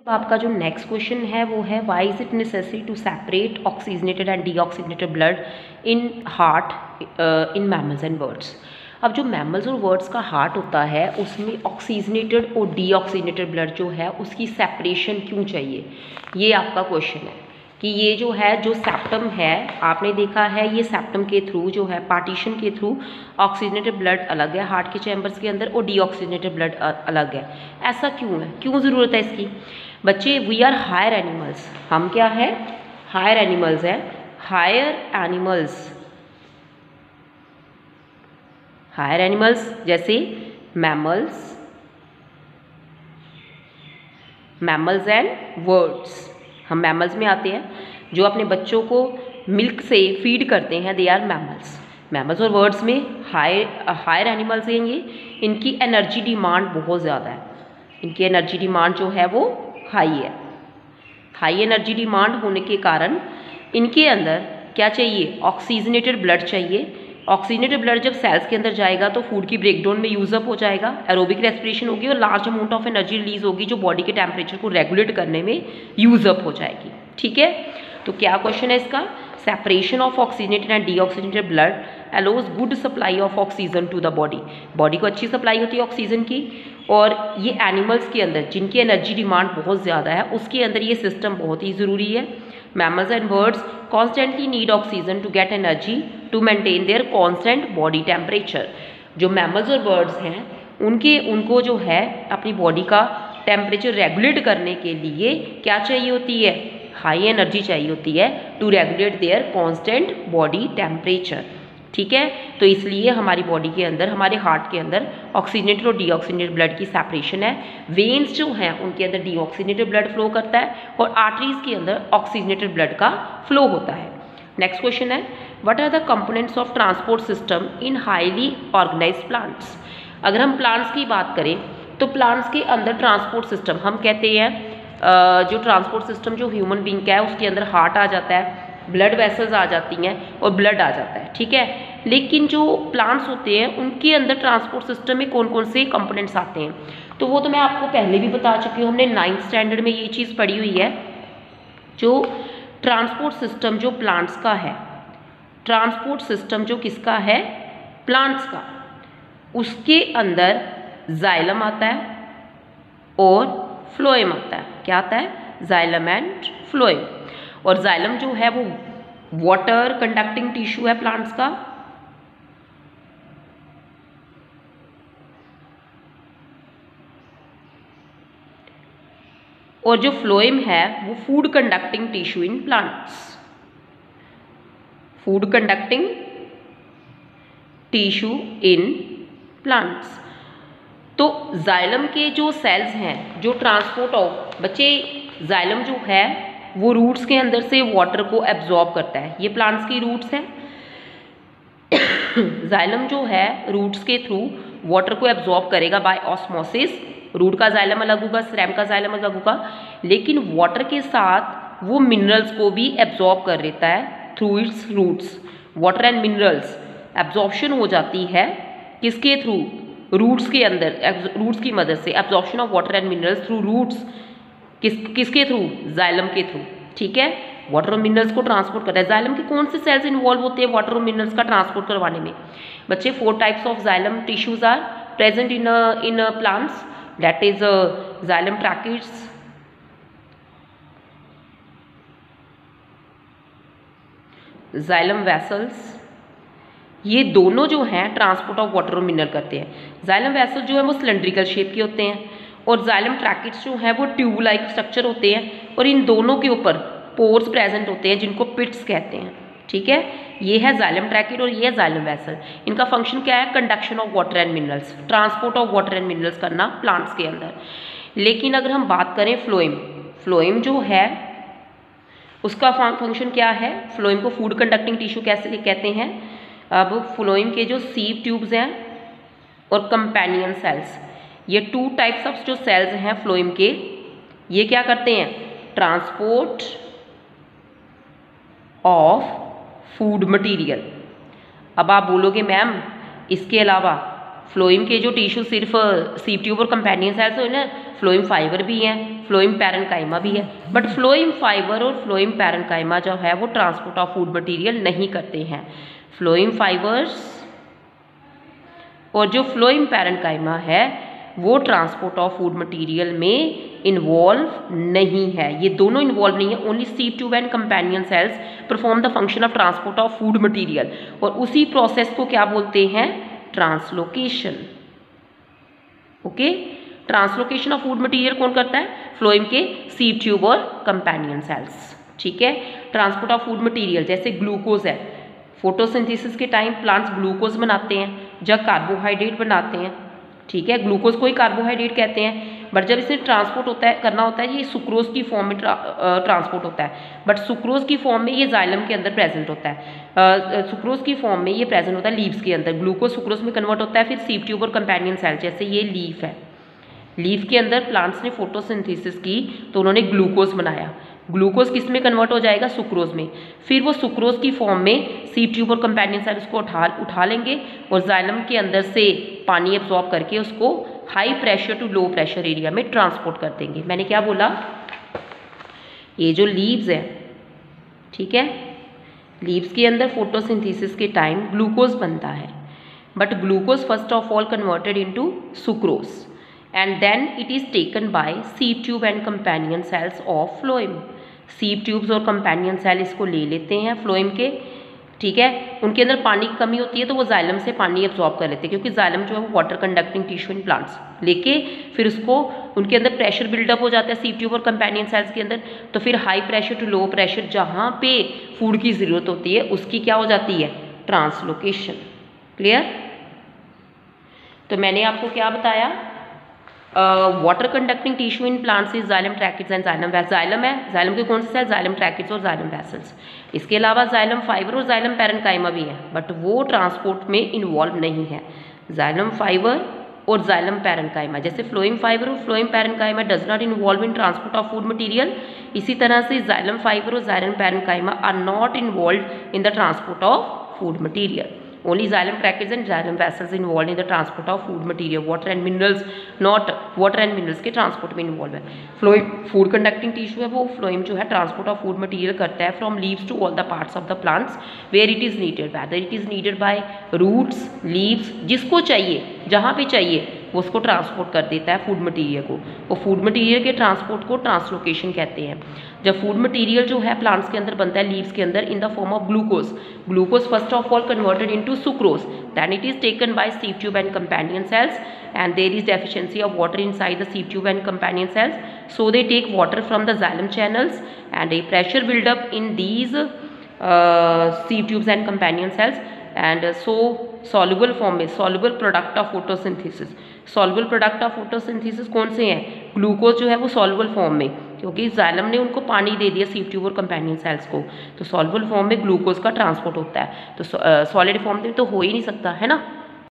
आपका जो next question है वो है why is it necessary to separate oxygenated and deoxygenated blood in heart in mammals and birds. अब जो मैमल्स और बर्ड्स का हार्ट होता है उसमें ऑक्सीजनेटेड और डीऑक्सीजनेटेड ब्लड जो है उसकी सेपरेशन क्यों चाहिए, ये आपका क्वेश्चन है कि ये जो है जो सेप्टम है आपने देखा है, ये सेप्टम के थ्रू जो है पार्टीशन के थ्रू ऑक्सीजनेटेड ब्लड अलग है हार्ट के चैम्बर्स के अंदर और डीऑक्सीजनेटेड ब्लड अलग है। ऐसा क्यों है, क्यों ज़रूरत है इसकी? बच्चे वी आर हायर एनिमल्स, हम क्या है? हायर एनिमल्स है। हायर एनिमल्स जैसे मैमल्स एंड बर्ड्स। हम मैमल्स में आते हैं, जो अपने बच्चों को मिल्क से फीड करते हैं, दे आर मैमल्स और बर्ड्स में हायर एनिमल्स हैं ये। इनकी एनर्जी डिमांड बहुत ज़्यादा है, इनकी एनर्जी डिमांड जो है वो हाई है। हाई एनर्जी डिमांड होने के कारण इनके अंदर क्या चाहिए? ऑक्सीजनेटेड ब्लड चाहिए। ऑक्सीजनेटेड ब्लड जब सेल्स के अंदर जाएगा तो फूड की ब्रेकडाउन में यूज अप हो जाएगा, एरोबिक रेस्पिरेशन होगी और large amount of energy release होगी जो बॉडी के टेम्परेचर को रेगुलेट करने में यूज अप हो जाएगी। ठीक है, तो क्या क्वेश्चन है इसका? Separation of oxygenated and deoxygenated blood allows good supply of oxygen to the body को अच्छी सप्लाई होती है ऑक्सीजन की। और ये एनिमल्स के अंदर जिनकी एनर्जी डिमांड बहुत ज़्यादा है उसके अंदर ये सिस्टम बहुत ही ज़रूरी है। Mammals and birds constantly need oxygen to get energy to maintain their constant body temperature. जो मैमल्स और बर्ड्स हैं उनको जो है अपनी बॉडी का टेम्परेचर रेगुलेट करने के लिए क्या चाहिए होती है? हाई एनर्जी चाहिए होती है to regulate their constant body temperature. ठीक है, तो इसलिए हमारी बॉडी के अंदर, हमारे हार्ट के अंदर ऑक्सीजनेटेड और डीऑक्सीजनेटेड ब्लड की सेपरेशन है। वेन्स जो हैं उनके अंदर डीऑक्सीजनेटेड ब्लड फ्लो करता है और आर्टरीज के अंदर ऑक्सीजनेटेड ब्लड का फ्लो होता है। नेक्स्ट क्वेश्चन है what are the components of transport system in highly organised plants. अगर हम प्लांट्स की बात करें तो प्लांट्स के अंदर ट्रांसपोर्ट सिस्टम हम कहते हैं जो ट्रांसपोर्ट सिस्टम जो ह्यूमन बींग का है उसके अंदर हार्ट आ जाता है, ब्लड वेसल्स आ जाती हैं और ब्लड आ जाता है। ठीक है, लेकिन जो प्लांट्स होते हैं उनके अंदर ट्रांसपोर्ट सिस्टम में कौन कौन से कंपोनेंट्स आते हैं तो वो तो मैं आपको पहले भी बता चुकी हूँ, हमने 9th स्टैंडर्ड में ये चीज़ पढ़ी हुई है। जो ट्रांसपोर्ट सिस्टम जो प्लांट्स का है, ट्रांसपोर्ट सिस्टम जो किसका है? प्लांट्स का, उसके अंदर जाइलम आता है और फ्लोएम आता है। क्या आता है? Xylem and phloem. और जाइलम जो है वो वाटर कंडक्टिंग टिश्यू है प्लांट्स का, और जो फ्लोएम है वो food conducting tissue in plants, food conducting tissue in plants. तो जाइलम के जो सेल्स हैं जो ट्रांसपोर्ट ऑफ, बच्चे जाइलम जो है वो रूट्स के अंदर से वाटर को एब्जॉर्ब करता है। ये प्लांट्स की रूट्स हैं। जाइलम जो है रूट्स के थ्रू वाटर को एब्जॉर्ब करेगा बाय ऑस्मोसिस। रूट का जाइलम अलग होगा, स्टेम का जाइलम अलग होगा, लेकिन वाटर के साथ वो मिनरल्स को भी एब्जॉर्ब कर लेता है through its roots. Water and minerals absorption हो जाती है किसके थ्रू? रूट्स के अंदर, रूट्स की मदद से absorption of water and minerals through roots. किसके थ्रू? जाइलम के थ्रू। ठीक है, वाटर और मिनरल्स को ट्रांसपोर्ट करता है। जाइलम के कौन से सेल्स इन्वॉल्व होते हैं वाटर और मिनरल्स का ट्रांसपोर्ट करवाने में? बच्चे 4 types of xylem tissues are present in plants, that is xylem tracheids, xylem vessels. ये दोनों जो हैं ट्रांसपोर्ट ऑफ वाटर और मिनरल करते हैं। जाइलम वेसल जो है वो सिलेंड्रिकल शेप के होते हैं और जाइलम ट्रैकिड्स जो है वो ट्यूब लाइक स्ट्रक्चर होते हैं और इन दोनों के ऊपर पोर्स प्रेजेंट होते हैं जिनको पिट्स कहते हैं। ठीक है, ये है जाइलम ट्रैकिड और ये है जाइलम वेसल। इनका फंक्शन क्या है? Conduction of water and minerals, transport of water and minerals करना प्लांट्स के अंदर। लेकिन अगर हम बात करें फ्लोएम जो है उसका फंक्शन क्या है? फ्लोएम को फूड कंडक्टिंग टिश्यू कैसे कहते हैं? अब फ्लोएम के जो सीव ट्यूब्स हैं और कंपेनियन सेल्स, ये 2 टाइप्स ऑफ जो सेल्स हैं फ्लोएम के, ये क्या करते हैं? Transport of food material. अब आप बोलोगे मैम इसके अलावा फ्लोएम के जो टिश्यू सिर्फ सीप ट्यूब और कंपेनियन सेल्स हो ना, फ्लोएम फाइबर भी हैं, फ्लोएम पैरेन्काइमा भी है, बट फ्लोएम फाइबर और फ्लोएम पैरेन्काइमा जो है वो ट्रांसपोर्ट ऑफ फूड मटेरियल नहीं करते हैं। फ्लोएम फाइबर्स और जो फ्लोएम पैरेन्काइमा है वो ट्रांसपोर्ट ऑफ फूड मटेरियल में इन्वॉल्व नहीं है, ये दोनों इन्वॉल्व नहीं है। ओनली सीप tube and companion cells perform the function of transport of food material, और उसी प्रोसेस को क्या बोलते हैं? Translocation. Okay, translocation of food material कौन करता है? फ्लोएम के सीप ट्यूब और कंपेनियन सेल्स। ठीक है, ट्रांसपोर्ट ऑफ फूड मटेरियल जैसे ग्लूकोज है, फोटोसिंथेसिस के टाइम प्लांट्स ग्लूकोज बनाते हैं, जब कार्बोहाइड्रेट बनाते हैं। ठीक है, ग्लूकोज को ही कार्बोहाइड्रेट कहते हैं, बट जब इसे ट्रांसपोर्ट होता है करना होता है ये सुक्रोज की फॉर्म में ट्रांसपोर्ट होता है, बट सुक्रोज की फॉर्म में ये जाइलम के अंदर प्रेजेंट होता है। सुक्रोज की फॉर्म में ये प्रेजेंट होता है लीव्स के अंदर, ग्लूकोज सुक्रोज में कन्वर्ट होता है, फिर सीप ट्यूब और कंपेनियन सेल, जैसे ये लीफ है, लीफ के अंदर प्लांट्स ने फोटोसिंथेसिस की तो उन्होंने ग्लूकोज बनाया, ग्लूकोज किस में कन्वर्ट हो जाएगा? सुक्रोज में, फिर वो सुक्रोज की फॉर्म में सीप ट्यूब और कंपेनियन सेल उसको उठा लेंगे और जाइलम के अंदर से पानी एब्जॉर्ब करके उसको high pressure to low pressure area में ट्रांसपोर्ट कर देंगे। मैंने क्या बोला? ये जो लीव्स है, ठीक है, लीव्स के अंदर फोटोसिंथेसिस के टाइम ग्लूकोज बनता है, but glucose first of all converted into sucrose and then it is taken by seed tube and companion cells of phloem। सीप ट्यूब्स और कंपेनियन सेल इसको ले लेते हैं फ्लोएम के, ठीक है, उनके अंदर पानी की कमी होती है तो वो जाइलम से पानी एब्जॉर्ब कर लेते हैं, क्योंकि जाइलम जो है वो water conducting tissue in plants, लेके फिर उसको उनके अंदर प्रेशर बिल्डअप हो जाता है सीप ट्यूब और कंपेनियन सेल्स के अंदर, तो फिर high pressure to low pressure जहाँ पे फूड की ज़रूरत होती है उसकी क्या हो जाती है? ट्रांसलोकेशन। क्लियर? तो मैंने आपको क्या बताया? Water conducting tissue in plants is xylem tracheids and xylem vessels. Xylem है, जाइलम के कौन से सेल? जाइलम ट्रैकिड्स और जाइलम वेसल्स। इसके अलावा जाइलम फाइबर और जाइलम पैरेन्काइमा भी है, बट वो ट्रांसपोर्ट में इन्वॉल्व नहीं है। जाइलम फाइबर और जाइलम पैरेन्काइमा, जैसे फ्लोएम फाइबर और phloem parenchyma does not involve in transport of food material, इसी तरह से जाइलम फाइबर और xylem parenchyma are not involve in the transport of food material. Only xylem tracheids and xylem vessels involved in the transport of food material, water and minerals, not water and minerals के transport में involved है। Phloem food conducting tissue है, वो phloem जो है transport of food material करता है from leaves to all the parts of the plants where it is needed, whether it is needed by roots, leaves, जिसको चाहिए जहाँ पे चाहिए वो उसको ट्रांसपोर्ट कर देता है फूड मटेरियल को, और फूड मटेरियल के ट्रांसपोर्ट को ट्रांसलोकेशन कहते हैं। जब फूड मटेरियल जो है प्लांट्स के अंदर बनता है लीव्स के अंदर in the form of glucose, glucose first of all converted into sucrose, then it is taken by sieve tube and companion cells and there is deficiency of water inside the seep tube and companion cells, so they take water from the xylem channels and a pressure build up in these seep tubes and companion cells, and so soluble form में soluble product of photosynthesis, soluble product of photosynthesis कौन से हैं? Glucose जो है वो soluble form में, क्योंकि xylem ने उनको पानी दे दिया सीप ट्यूब और कंपेनियन सेल्स को, तो soluble form में ग्लूकोज का ट्रांसपोर्ट होता है, तो सॉलिड फॉर्म में तो हो ही नहीं सकता है ना।